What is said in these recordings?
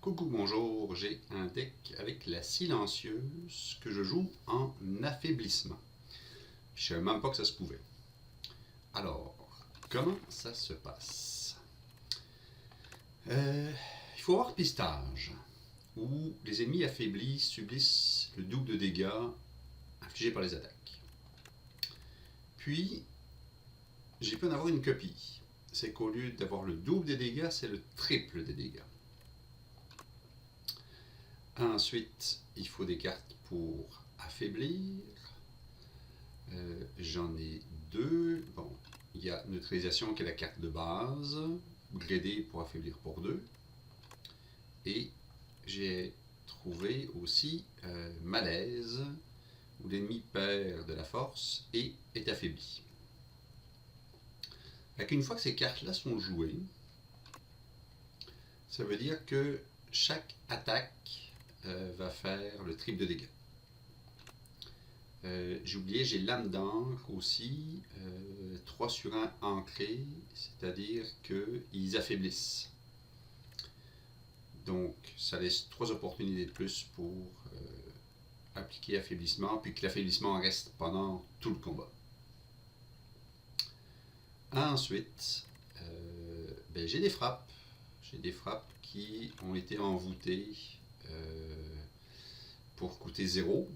Coucou, bonjour, j'ai un deck avec la silencieuse que je joue en affaiblissement. Je ne savais même pas que ça se pouvait. Alors, comment ça se passe? Il faut avoir pistage, où les ennemis affaiblis subissent le double de dégâts infligés par les attaques. Puis, j'ai pu en avoir une copie. C'est qu'au lieu d'avoir le double des dégâts, c'est le triple des dégâts. Ensuite, il faut des cartes pour affaiblir. J'en ai deux. Bon, il y a neutralisation qui est la carte de base. Gradé pour affaiblir pour 2. Et j'ai trouvé aussi malaise, où l'ennemi perd de la force et est affaibli. Une fois que ces cartes-là sont jouées, ça veut dire que chaque attaque va faire le triple de dégâts. J'ai oublié, j'ai lame d'encre aussi, 3 sur 1 ancré, c'est-à-dire qu'ils affaiblissent. Donc, ça laisse 3 opportunités de plus pour appliquer affaiblissement, puis que l'affaiblissement reste pendant tout le combat. Ensuite, j'ai des frappes. J'ai des frappes qui ont été envoûtées pour coûter 0.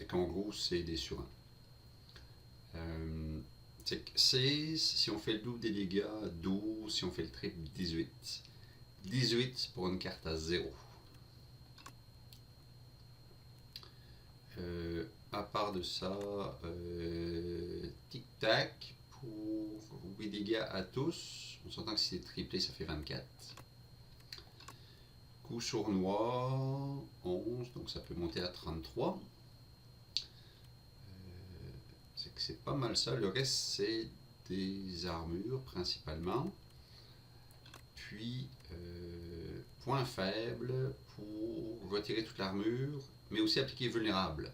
Et qu'en gros, c'est des sur 1. C'est 16, si on fait le double des dégâts, 12, si on fait le triple, 18. 18 pour une carte à 0. À part de ça, tic-tac pour 8 dégâts à tous. On s'entend que si c'est triplé, ça fait 24. Coup sournois, 11, donc ça peut monter à 33. C'est pas mal ça. Le reste, c'est des armures principalement. Puis, point faible pour retirer toute l'armure, mais aussi appliquer vulnérable.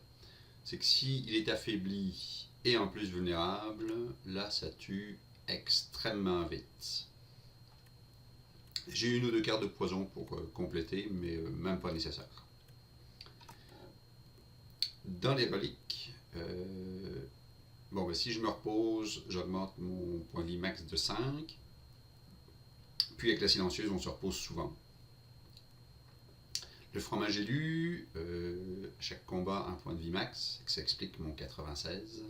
C'est que s'il est affaibli et en plus vulnérable, là, ça tue extrêmement vite. J'ai une ou deux cartes de poison pour compléter, mais même pas nécessaire. Dans les reliques, si je me repose, j'augmente mon point de vie max de 5. Puis avec la silencieuse, on se repose souvent. Le fromage élu, chaque combat un point de vie max, ça explique mon 96.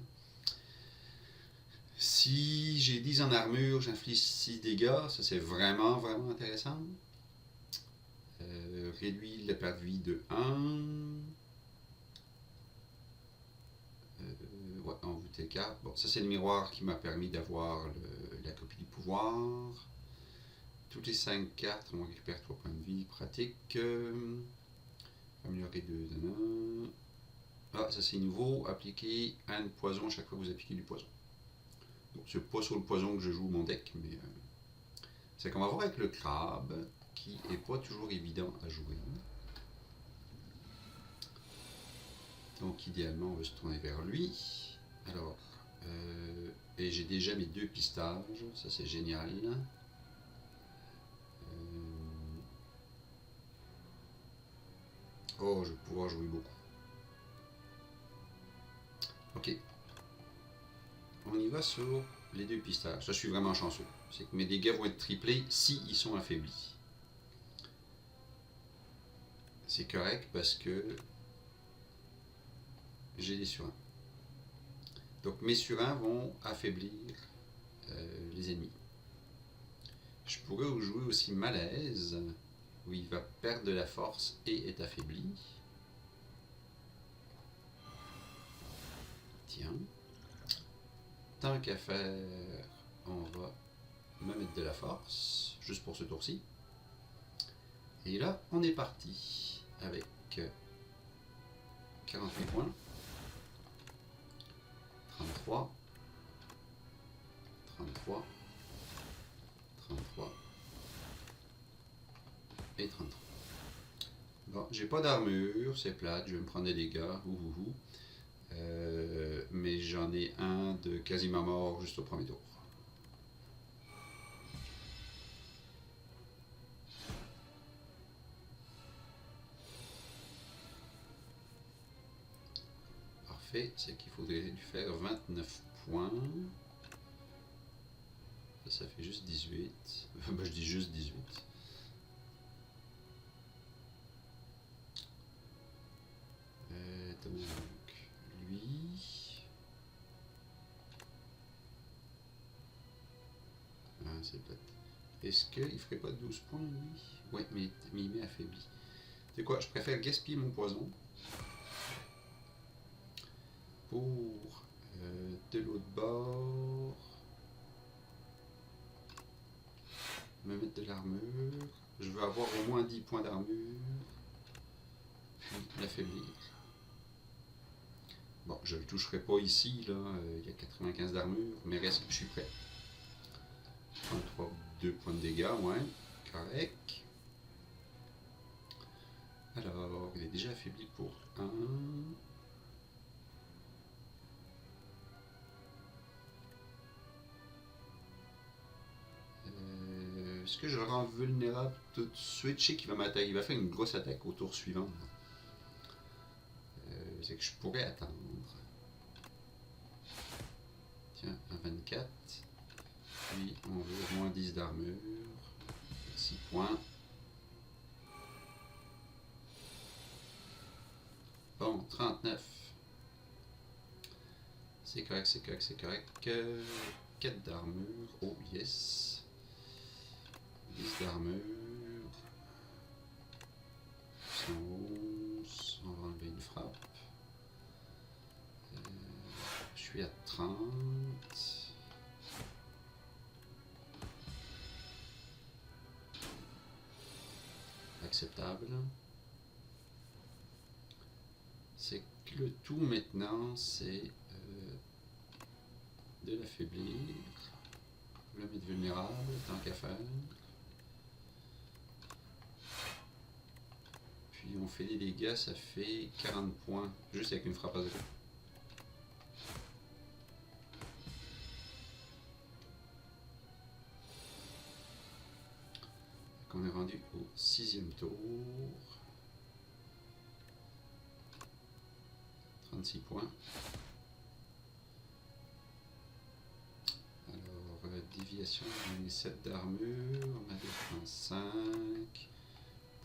Si j'ai 10 en armure, j'inflige 6 dégâts, ça c'est vraiment intéressant. Réduit la perte de vie de 1. Envoûté 4. Bon, ça c'est le miroir qui m'a permis d'avoir la copie du pouvoir. Toutes les 5 cartes, on récupère 3 points de vie, pratique. Améliorer 2 de 1. Ah, ça c'est nouveau, appliquer un poison chaque fois que vous appliquez du poison. Donc c'est pas sur le poison que je joue mon deck, mais c'est qu'on va voir avec le crabe, qui est pas toujours évident à jouer. Donc idéalement, on va se tourner vers lui. Alors, et j'ai déjà mes 2 pistages, ça c'est génial. Oh, je vais pouvoir jouer beaucoup. Ok. On y va sur les 2 pistages. Ça, je suis vraiment chanceux. C'est que mes dégâts vont être triplés si ils sont affaiblis. C'est correct parce que j'ai des sur 1. Donc mes sur 1 vont affaiblir les ennemis. Je pourrais jouer aussi malaise, où il va perdre de la force et est affaibli. Tiens. Tant qu'à faire, on va me mettre de la force, juste pour ce tour-ci. Et là, on est parti avec 48 points. 33. 33. 33. Et 33. Bon, j'ai pas d'armure, c'est plate, je vais me prendre des dégâts. Mais j'en ai un de quasiment mort juste au premier tour. fait, c'est qu'il faudrait lui faire 29 points. Ça fait juste 18. Ben, je dis juste 18. Donc, lui... Ah, c'est peut-être... Est-ce qu'il ferait pas 12 points, lui? Oui, mais il m'est affaibli. C'est quoi? Je préfère gaspiller mon poison pour de l'autre bord me mettre de l'armure. Je veux avoir au moins 10 points d'armure, puis l'affaiblir. Bon, je ne le toucherai pas ici, là. Il y a 95 d'armure, mais reste, je suis prêt. 33, 2 points de dégâts, ouais, correct. Alors, il est déjà affaibli pour 1. Est-ce que je le rends vulnérable tout de suite? Je sais qu'il va m'attaquer, il va faire une grosse attaque au tour suivant. C'est que je pourrais attendre. Tiens, un 24. Puis on veut moins 10 d'armure. 6 points. Bon, 39. C'est correct, c'est correct, c'est correct. 4 d'armure. Oh yes. 10 d'armure. 111. On va enlever une frappe. Je suis à 30. Acceptable. C'est que le tout maintenant, c'est de l'affaiblir, le mettre vulnérable, tant qu'à faire. Puis on fait des dégâts, ça fait 40 points, juste avec une frappe à zéro. On est rendu au 6e tour. 36 points. Alors, déviation, on est 7 d'armure, on a défense 5.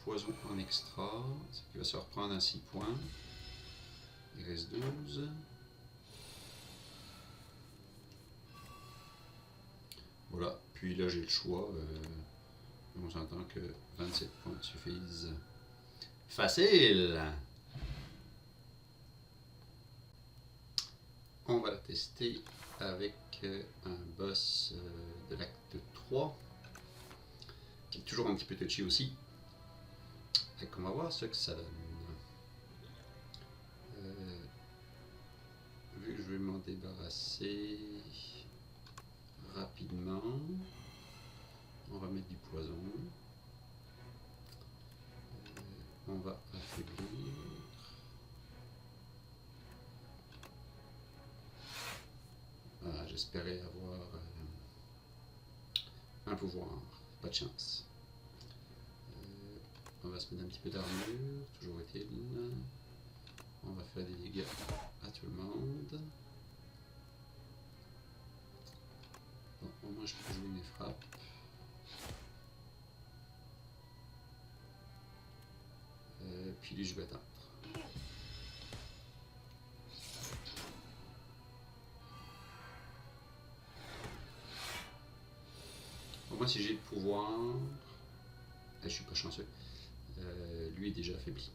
Poison en extra, ce qui va se reprendre à 6 points. Il reste 12. Voilà, puis là j'ai le choix. On s'entend que 27 points suffisent. Facile! On va la tester avec un boss de l'acte 3, qui est toujours un petit peu touchy aussi. Fait qu'on va voir ce que ça donne. Vu que je vais m'en débarrasser rapidement, on va mettre du poison. On va affaiblir. Voilà, j'espérais avoir un pouvoir. Pas de chance. On va se mettre un petit peu d'armure, toujours utile. On va faire des dégâts à tout le monde. Bon, au moins je peux jouer mes frappes. Puis lui je vais attendre. Au moins si j'ai le pouvoir, je suis pas chanceux. Lui est déjà affaibli.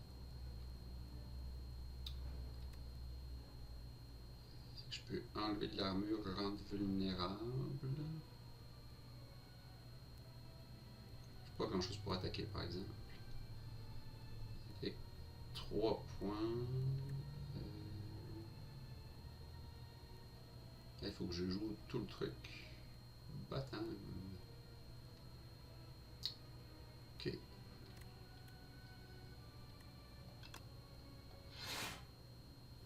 Je peux enlever de l'armure, rendre vulnérable. Pas grand chose pour attaquer par exemple. Avec 3 points. Il faut que je joue tout le truc. Baptême. Ok.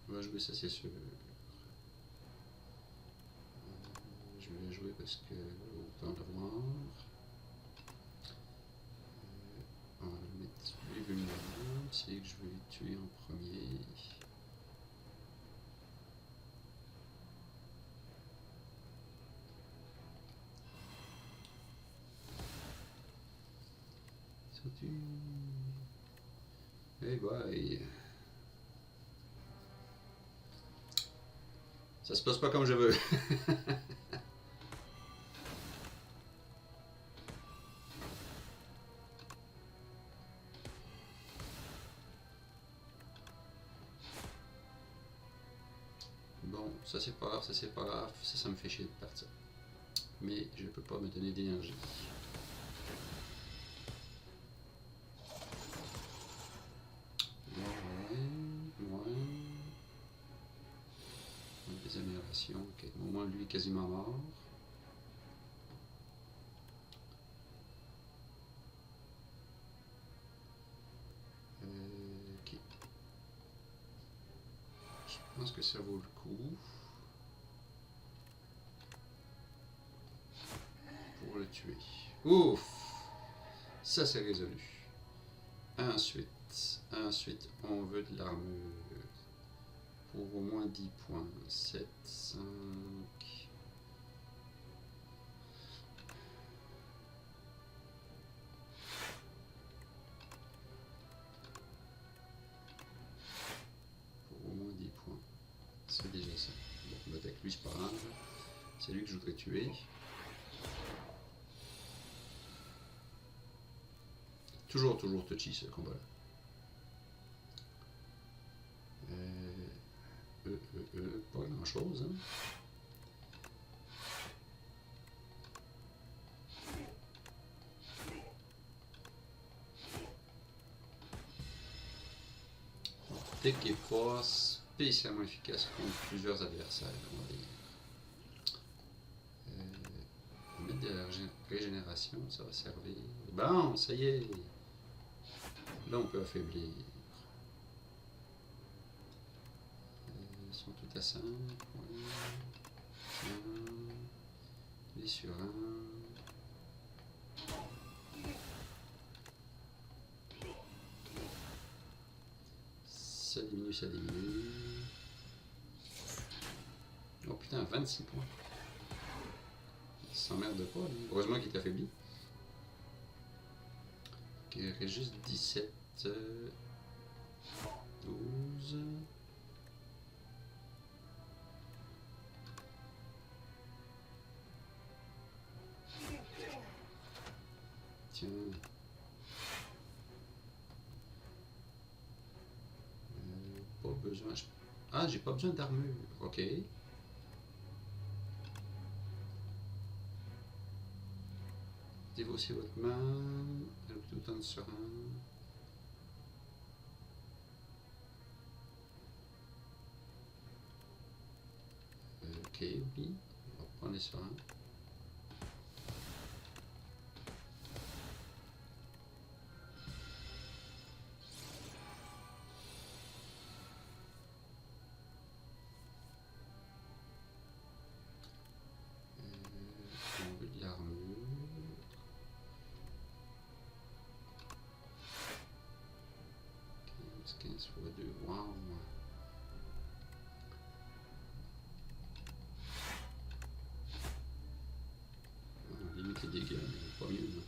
On va jouer ça, c'est sûr. Je vais jouer parce que autant le voir. On va le mettre plus vulnérable. C'est que je vais le tuer en premier. Eh boy. Ça se passe pas comme je veux. Bon, ça c'est pas grave, ça c'est pas grave. Ça me fait chier de partir. Mais je peux pas me donner d'énergie. Des améliorations. Ok, au moins lui est quasiment mort. Ok. Je pense que ça vaut le coup. Pour le tuer. Ouf! Ça c'est résolu. Ensuite, on veut de l'armure. Pour au moins 10 points. 7, 5. Pour au moins 10 points. C'est déjà ça. Bon, avec lui, c'est pas grave. C'est lui que je voudrais tuer. Toujours touchy ce combat-là. Pas grand-chose, hein. Tech est pas spécialement efficace contre plusieurs adversaires, on va dire. On va mettre de la régénération, ça va servir. Bon, ça y est. Là, on peut affaiblir. Ils sont tout à 5. Ouais. Les sur 1. Ça diminue, ça diminue. Oh putain, 26 points. Il s'emmerde pas, lui. Heureusement qu'il est affaibli. Ok, il reste juste 17. 12. Tiens. Pas besoin. Ah, j'ai pas besoin d'armure. Ok. Dévaussez votre main. Ajoutez autant de serein. Ok, oui. On va prendre les serins. On veut de l'armure. 15 x 2. Waouh! Limite les dégâts, mais pas mieux. Là.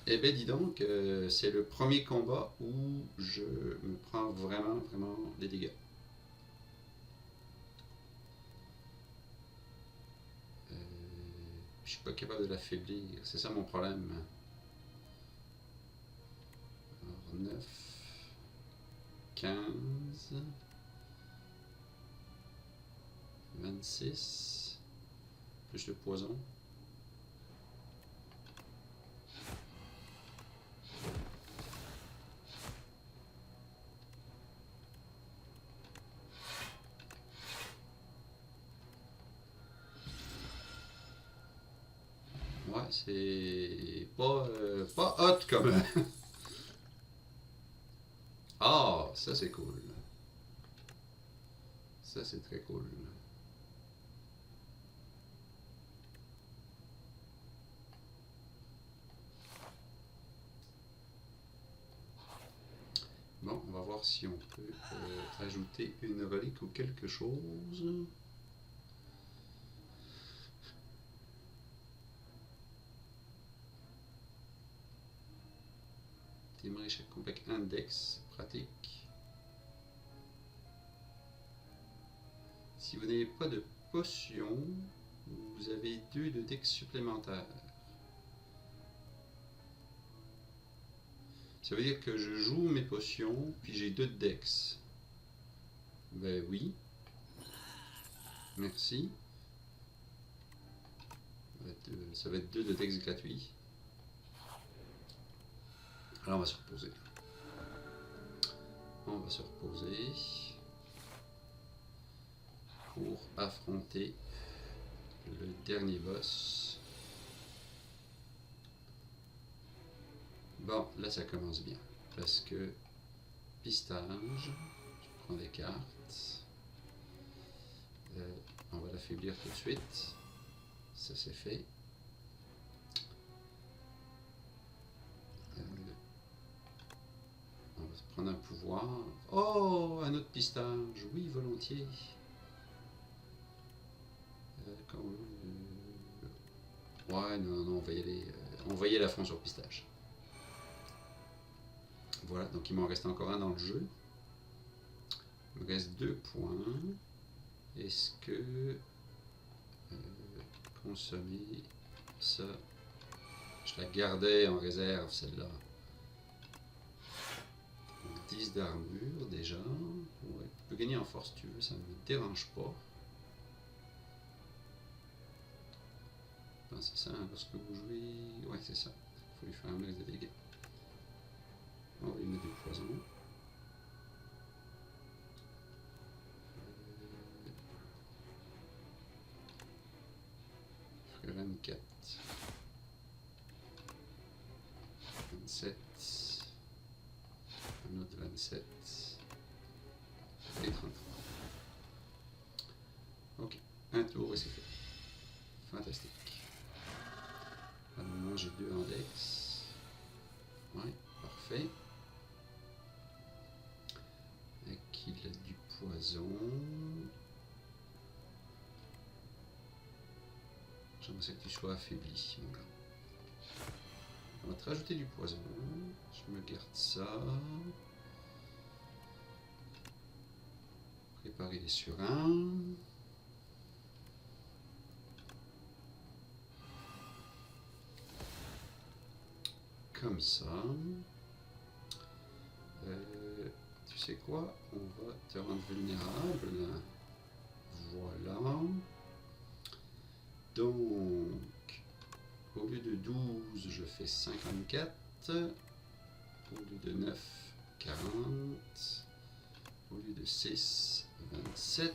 Eh ben dis donc, c'est le premier combat où je me prends vraiment des dégâts. Je suis pas capable de l'affaiblir, c'est ça mon problème. Alors 9, 15, 26, plus le poison. Ouais, c'est pas hot comme. Ah, ça c'est cool. Ça c'est très cool. Bon, on va voir si on peut ajouter une relique ou quelque chose. démarrer chaque combat avec un dex, pratique. Si vous n'avez pas de potion, vous avez 2 de dex supplémentaires. Ça veut dire que je joue mes potions, puis j'ai 2 de dex. Ben oui. Merci. Ça va être 2 de dex gratuits. Alors on va se reposer. On va se reposer pour affronter le dernier boss. Bon, là ça commence bien. Parce que pistage, je prends des cartes. On va l'affaiblir tout de suite. Ça c'est fait. On va prendre un pouvoir. Oh, un autre pistage. Oui, volontiers. Ouais, non, on va y aller. On va y aller à fond sur pistage. Voilà, donc il m'en reste encore un dans le jeu. Il me reste 2 points. Est-ce que consommer ça? Je la gardais en réserve, celle-là. 10 d'armure déjà. Ouais, tu peux gagner en force si tu veux, ça ne me dérange pas. C'est ça, lorsque vous jouez. Ouais, c'est ça. Il faut lui faire un max de dégâts. On va lui mettre du poison. Je ferai 24. 27. Un autre 27. Et 33. Ok. Un tour et c'est fait. Fantastique. À un moment, j'ai 2 index. Ouais, parfait. Qu'il a du poison. J'aimerais que tu sois affaibli, mon gars. On va te rajouter du poison. Je me garde ça. Préparer les surins. Comme ça. Tu sais quoi? On va te rendre vulnérable. Voilà. Donc, au lieu de 12, je fais 54. Au lieu de 9, 40. Au lieu de 6, 27.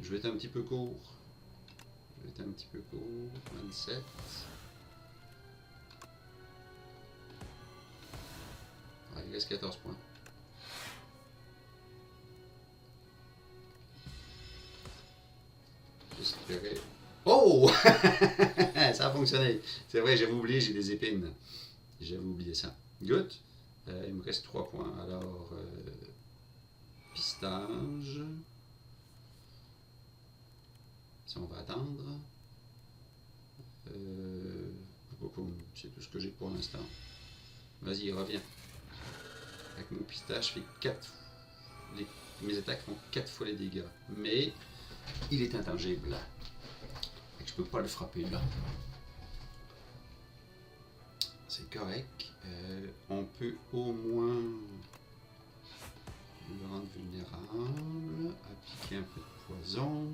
Je vais être un petit peu court. 27. Ah, il reste 14 points. J'espérais. Oh! Ça a fonctionné. C'est vrai, j'avais oublié, j'ai des épines. J'avais oublié ça. Good. Il me reste 3 points. Alors, pistage. Ça, on va attendre. C'est tout ce que j'ai pour l'instant. Vas-y, reviens. Avec mon pistache, je fais 4. Mes attaques font 4 fois les dégâts. Mais il est intangible. Je peux pas le frapper là. C'est correct. On peut au moins le rendre vulnérable. Appliquer un peu de poison.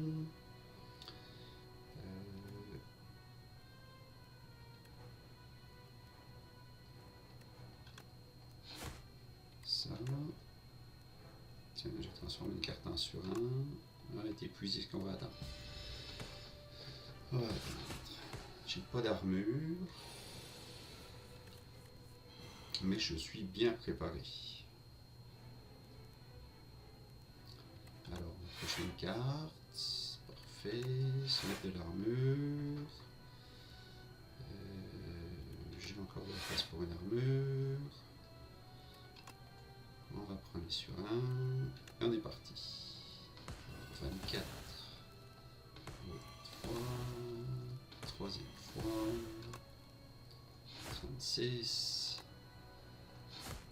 Ça. Tiens, je transforme une carte en surin. On va être épuisé, ce qu'on va attendre. Voilà. J'ai pas d'armure. Mais je suis bien préparé. Alors, on va cocher une carte. Parfait. Se mettre de l'armure. J'ai encore de la place pour une armure. On va prendre les surins. Et on est parti. 24. 3. Troisième fois. 36.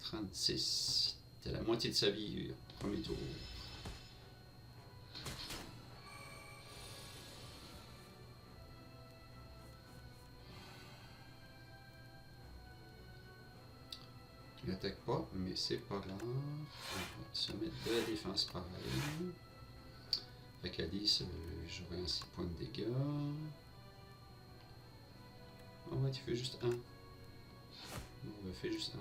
36. T'as la moitié de sa vie au premier tour. Il n'attaque pas, mais c'est pas grave. On va se mettre de la défense pareil. Fait qu'à 10, j'aurai un 6 points de dégâts. Oh ouais, tu fais juste 1. On va faire juste 1.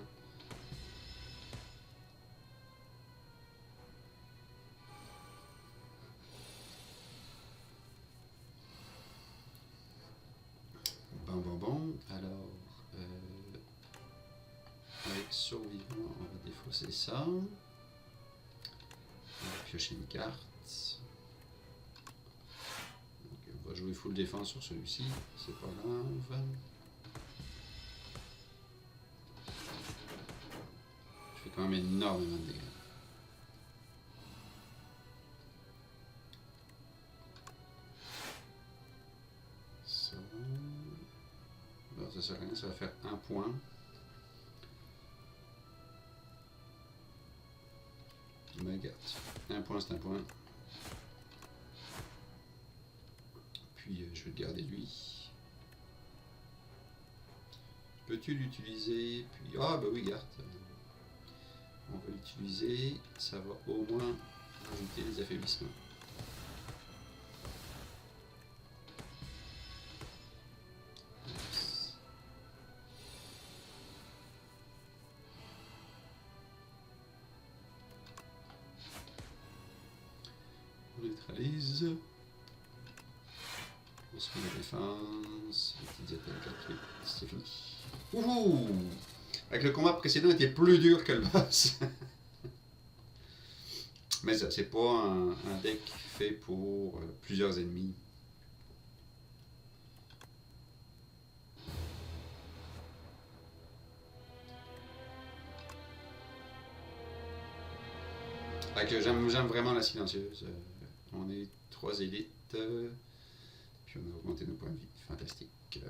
Bon. Alors, avec survivant, on va défausser ça. On va piocher une carte. Donc, on va jouer full défense sur celui-ci, c'est pas grave. Je fais quand même énormément de dégâts. Ça. Alors, ça sert à rien, ça va faire 1 point. Mais regarde, 1 point c'est 1 point. Puis je vais le garder lui. Peux-tu l'utiliser? Puis ah bah oui, garde. On va l'utiliser, ça va au moins ajouter les affaiblissements. On neutralise. On se met la défense. Les petites attaques, c'est fini. Wouhou! Avec le combat précédent était plus dur que le boss. Mais ça, c'est pas un deck fait pour plusieurs ennemis. J'aime vraiment la silencieuse. On est 3 élites. Puis on a augmenté nos points de vie. Fantastique.